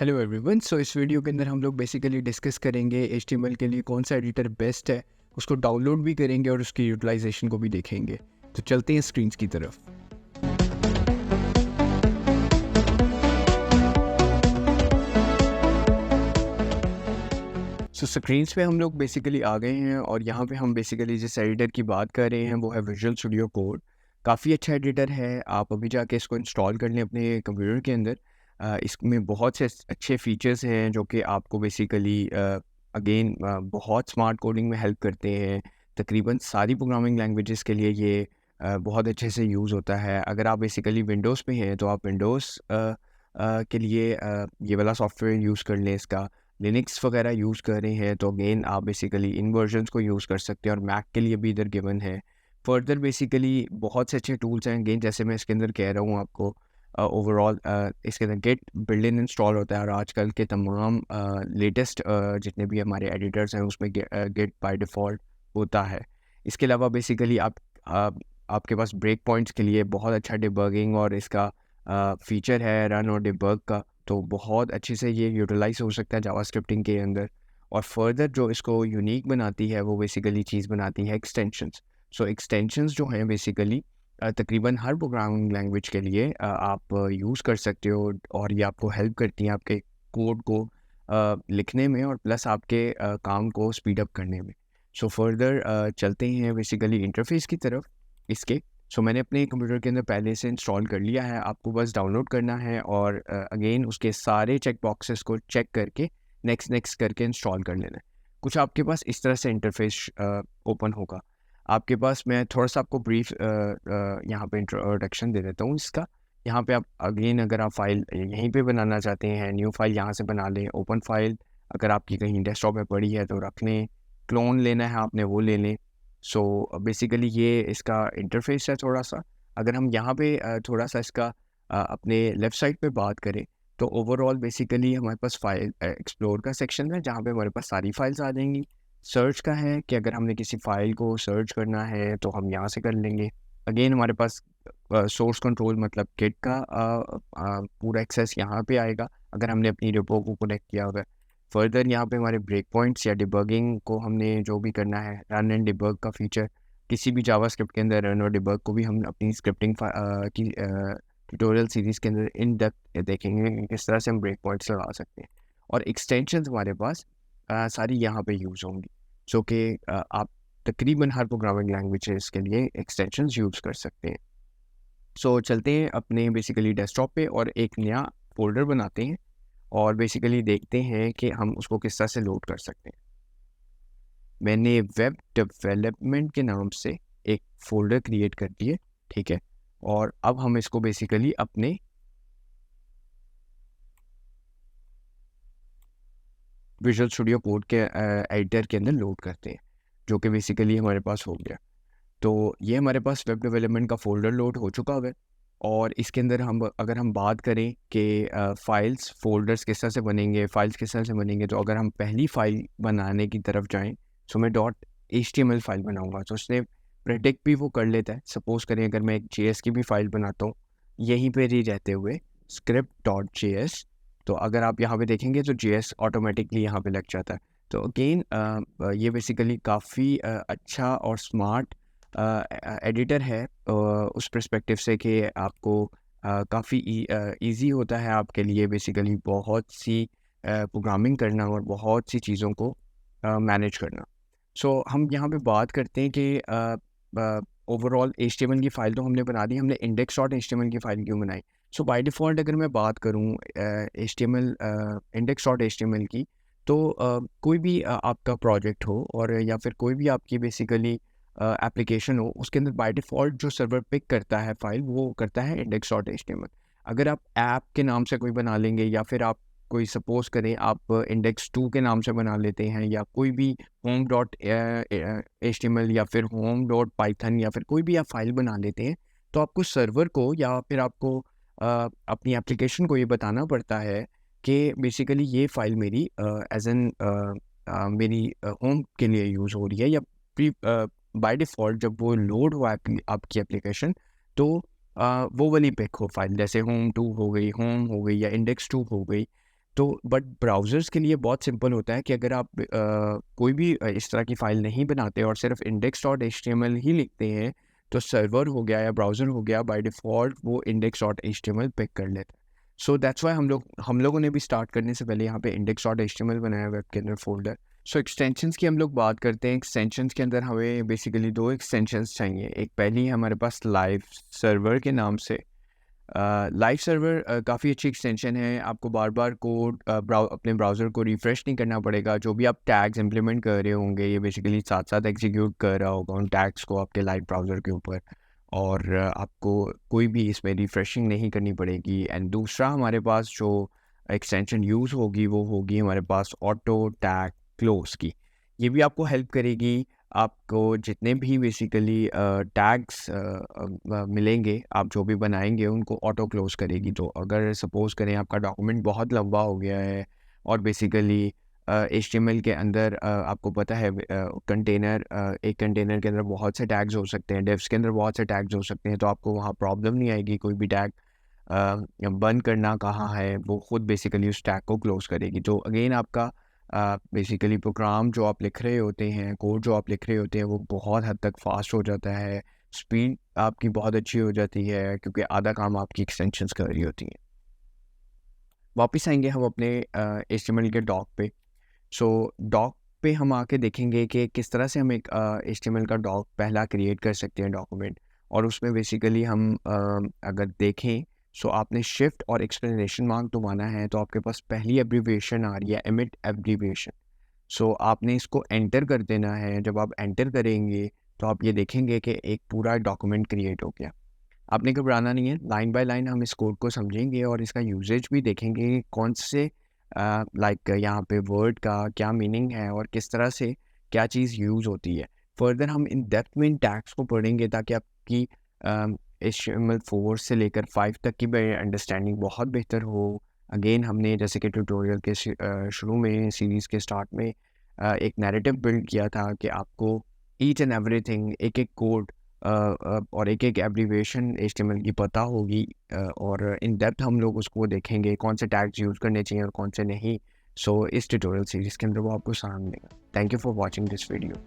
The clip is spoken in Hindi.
Hello everyone. सो इस वीडियो के अंदर हम लोग बेसिकली डिस्कस करेंगे एचटीएमएल के लिए कौन सा एडिटर बेस्ट है, उसको डाउनलोड भी करेंगे और उसकी यूटिलाइजेशन को भी देखेंगे। तो चलते हैं स्क्रीन्स की तरफ। सो स्क्रीन्स पे हम लोग बेसिकली आ गए हैं और यहाँ पे हम बेसिकली जिस एडिटर की बात कर रहे हैं वो है विजुअल स्टूडियो कोड। काफ़ी अच्छा एडिटर है, आप अभी जाके इसको इंस्टॉल कर लें अपने कंप्यूटर के अंदर। इसमें बहुत से अच्छे फीचर्स हैं जो कि आपको बेसिकली अगेन बहुत स्मार्ट कोडिंग में हेल्प करते हैं। तकरीबन सारी प्रोग्रामिंग लैंग्वेजेस के लिए ये बहुत अच्छे से यूज़ होता है। अगर आप बेसिकली विंडोज़ पे हैं तो आप विंडोज़ के लिए ये वाला सॉफ्टवेयर यूज़ कर लें। इसका लिनक्स वगैरह यूज़ कर रहे हैं तो अगेन आप बेसिकली इन वर्जन्स को यूज़ कर सकते हैं और मैक के लिए भी इधर गिवन है। फर्दर बेसिकली बहुत से अच्छे टूल्स हैं अगेन, जैसे मैं इसके अंदर कह रहा हूँ आपको। ओवरऑल इसके अंदर गेट बिल्ड-इन इंस्टॉल होता है और आजकल के तमाम लेटेस्ट जितने भी हमारे एडिटर्स हैं उसमें गेट बाय डिफ़ॉल्ट होता है। इसके अलावा बेसिकली आपके पास ब्रेक पॉइंट्स के लिए बहुत अच्छा डिबगिंग और इसका फ़ीचर है रन और डिबग का, तो बहुत अच्छे से ये यूटिलाइज़ हो सकता है जावास्क्रिप्टिंग के अंदर। और फर्दर जो इसको यूनिक बनाती है वो बेसिकली चीज़ बनाती है एक्सटेंशंस। सो एक्सटेंशंस जो हैं बेसिकली तकरीबन हर प्रोग्रामिंग लैंग्वेज के लिए आप यूज़ कर सकते हो और ये आपको हेल्प करती हैं आपके कोड को लिखने में और प्लस आपके काम को स्पीड अप करने में। सो फर्दर चलते हैं बेसिकली इंटरफेस की तरफ इसके। सो मैंने अपने कंप्यूटर के अंदर पहले से इंस्टॉल कर लिया है, आपको बस डाउनलोड करना है और अगेन उसके सारे चेक बॉक्सेस को चेक करके नेक्स्ट नेक्स्ट करके इंस्टॉल कर लेना है। कुछ आपके पास इस तरह से इंटरफेस ओपन होगा। आपके पास मैं थोड़ा-सा आपको ब्रीफ यहाँ पे इंट्रोडक्शन दे देता हूँ इसका। यहाँ पे आप अगेन अगर आप फ़ाइल यहीं पे बनाना चाहते हैं, न्यू फ़ाइल यहाँ से बना लें। ओपन फ़ाइल अगर आपकी कहीं डेस्कटॉप पे पड़ी है तो रख लें। क्लोन लेना है आपने वो ले लें। सो बेसिकली ये इसका इंटरफ़ेस है थोड़ा-सा। अगर हम यहाँ पे थोड़ा-सा इसका अपने लेफ़्ट साइड पे बात करें तो ओवरऑल बेसिकली हमारे पास फ़ाइल एक्सप्लोर का सेक्शन है जहाँ पे हमारे पास सारी फ़ाइल्स आ जाएँगी। सर्च का है कि अगर हमने किसी फ़ाइल को सर्च करना है तो हम यहाँ से कर लेंगे। अगेन हमारे पास सोर्स कंट्रोल मतलब गिट का पूरा एक्सेस यहाँ पे आएगा अगर हमने अपनी रिपो को कनेक्ट किया होगा। फर्दर यहाँ पे हमारे ब्रेक पॉइंट्स या डिबगिंग को हमने जो भी करना है, रन एंड डिबग का फीचर किसी भी जावास्क्रिप्ट के अंदर रन और डिबग को भी हम अपनी स्क्रिप्टिंग की ट्यूटोरियल सीरीज़ के अंदर इन डेप्थ देखेंगे कि किस तरह से हम ब्रेक पॉइंट्स लगा सकते हैं। और एक्सटेंशंस हमारे पास सारी यहाँ पे यूज़ होंगी, जो कि आप तकरीबन हर प्रोग्रामिंग लैंग्वेजेस के लिए एक्सटेंशंस यूज़ कर सकते हैं। सो चलते हैं अपने बेसिकली डेस्कटॉप पे और एक नया फ़ोल्डर बनाते हैं और बेसिकली देखते हैं कि हम उसको किस तरह से लोड कर सकते हैं। मैंने वेब डेवलपमेंट के नाम से एक फ़ोल्डर क्रिएट कर दिए, ठीक है? और अब हम इसको बेसिकली अपने विजुअल स्टूडियो कोड के एडिटर के अंदर लोड करते हैं, जो कि बेसिकली हमारे पास हो गया। तो ये हमारे पास वेब डेवलपमेंट का फ़ोल्डर लोड हो चुका है और इसके अंदर हम अगर हम बात करें कि फ़ाइल्स फ़ोल्डर्स किस तरह से बनेंगे, फ़ाइल्स किस तरह से बनेंगे, तो अगर हम पहली फ़ाइल बनाने की तरफ जाएँ, तो मैं .html फ़ाइल बनाऊँगा, तो उसने प्रेडिक्ट भी वो कर लेता है। सपोज़ करें अगर मैं एक JS की भी फ़ाइल बनाता हूँ, यहीं पे ही रहते हुए script.js, तो अगर आप यहाँ पे देखेंगे तो JS ऑटोमेटिकली यहाँ पे लग जाता है। तो अगेन ये बेसिकली काफ़ी अच्छा और स्मार्ट एडिटर है उस पर्सपेक्टिव से कि आपको काफ़ी ईज़ी होता है आपके लिए बेसिकली बहुत सी प्रोग्रामिंग करना और बहुत सी चीज़ों को मैनेज करना। सो हम यहाँ पे बात करते हैं कि ओवरऑल एचटीएमएल की फ़ाइल तो हमने बना दी, हमने index.html की फ़ाइल क्यों बनाई? सो बाय डिफ़ॉल्ट अगर मैं बात करूँ एचटीएमएल index.html की, तो कोई भी आपका प्रोजेक्ट हो और या फिर कोई भी आपकी बेसिकली एप्लीकेशन हो, उसके अंदर बाय डिफ़ॉल्ट जो सर्वर पिक करता है फ़ाइल, वो करता है index.html। अगर आप ऐप के नाम से कोई बना लेंगे या फिर आप कोई सपोज़ करें आप index2 के नाम से बना लेते हैं या कोई भी home.html या फिर home.python या फिर कोई भी आप फ़ाइल बना लेते हैं, तो आपको सर्वर को या फिर आपको अपनी एप्लीकेशन को ये बताना पड़ता है कि बेसिकली ये फ़ाइल मेरी एज़ एन मेरी होम के लिए यूज़ हो रही है या प्री बाय डिफ़ॉल्ट जब वो लोड हुआ आपकी एप्लीकेशन, तो वो वाली पिक हो फ़ाइल, जैसे home2 हो गई, होम हो गई या index2 हो गई। तो बट ब्राउज़र्स के लिए बहुत सिंपल होता है कि अगर आप कोई भी इस तरह की फ़ाइल नहीं बनाते और सिर्फ index.html ही लिखते हैं, तो सर्वर हो गया या ब्राउज़र हो गया बाय डिफ़ॉल्ट वो index.html पिक कर लेता है। सो दैट्स व्हाई हम लोगों ने भी स्टार्ट करने से पहले यहाँ पे index.html बनाया वेब के अंदर फ़ोल्डर। सो एक्सटेंशंस की हम लोग बात करते हैं। एक्सटेंशंस के अंदर हमें बेसिकली 2 एक्सटेंशंस चाहिए। एक पहली है हमारे पास लाइव सर्वर के नाम से। लाइव सर्वर काफ़ी अच्छी एक्सटेंशन है। आपको बार-बार कोड अपने ब्राउज़र को रिफ्रेश नहीं करना पड़ेगा। जो भी आप टैग्स इम्प्लीमेंट कर रहे होंगे, ये बेसिकली साथ-साथ एग्जीक्यूट कर रहा होगा उन टैग्स को आपके लाइव ब्राउज़र के ऊपर, और आपको कोई भी इसमें रिफ्रेशिंग नहीं करनी पड़ेगी। एंड दूसरा हमारे पास जो एक्सटेंशन यूज़ होगी, वो होगी हमारे पास ऑटो टैग क्लोज़ की। ये भी आपको हेल्प करेगी। आपको जितने भी बेसिकली टैग्स मिलेंगे, आप जो भी बनाएँगे उनको ऑटो क्लोज़ करेगी। तो अगर सपोज़ करें आपका डॉक्यूमेंट बहुत लंबा हो गया है और बेसिकली एचटीएमएल के अंदर आपको पता है एक कंटेनर के अंदर बहुत से टैग्स हो सकते हैं, डिव्स के अंदर बहुत से टैग्स हो सकते हैं, तो आपको वहाँ प्रॉब्लम नहीं आएगी। कोई भी टैग बंद करना कहाँ है, वो खुद बेसिकली उस टैग को क्लोज़ करेगी। तो अगेन आपका बेसिकली प्रोग्राम जो आप लिख रहे होते हैं, कोड जो आप लिख रहे होते हैं, वो बहुत हद तक फ़ास्ट हो जाता है। स्पीड आपकी बहुत अच्छी हो जाती है क्योंकि आधा काम आपकी एक्सटेंशंस कर रही होती हैं। वापस आएँगे हम अपने एचटीएमएल के डॉक पे। सो डॉक पे हम आके देखेंगे कि किस तरह से हम एक एचटीएमएल का डॉक पहला क्रिएट कर सकते हैं डॉक्यूमेंट, और उसमें बेसिकली हम अगर देखें, सो आपने शिफ्ट और एक्सक्लेमेशन मार्क दबाना है, तो आपके पास पहली एब्रिविएशन आ रही है एमिट एब्रिविएशन। सो आपने इसको एंटर कर देना है। जब आप एंटर करेंगे तो आप ये देखेंगे कि एक पूरा डॉक्यूमेंट क्रिएट हो गया। आपने घबराना नहीं है, लाइन बाय लाइन हम इस कोड को समझेंगे और इसका यूजेज भी देखेंगे कि कौन से लाइक यहाँ पे वर्ड का क्या मीनिंग है और किस तरह से क्या चीज़ यूज़ होती है। फर्दर हम इन डेप्थ में इन टैग्स को पढ़ेंगे ताकि आपकी HTML4 से लेकर 5 तक की अंडरस्टैंडिंग बहुत बेहतर हो। अगेन हमने जैसे कि ट्यूटोरियल के शुरू में सीरीज़ के स्टार्ट में एक नैरेटिव बिल्ड किया था कि आपको ईच एंड एवरीथिंग एक-एक कोड और एक-एक एब्रिविएशन एचटीएमएल की पता होगी, और इन डेप्थ हम लोग उसको देखेंगे कौन से टैग्स यूज़ करने चाहिए और कौन से नहीं। सो इस ट्यूटोरियल सीरीज़ के अंदर वो आपको समझ मिलेगा। Thank you for watching this video.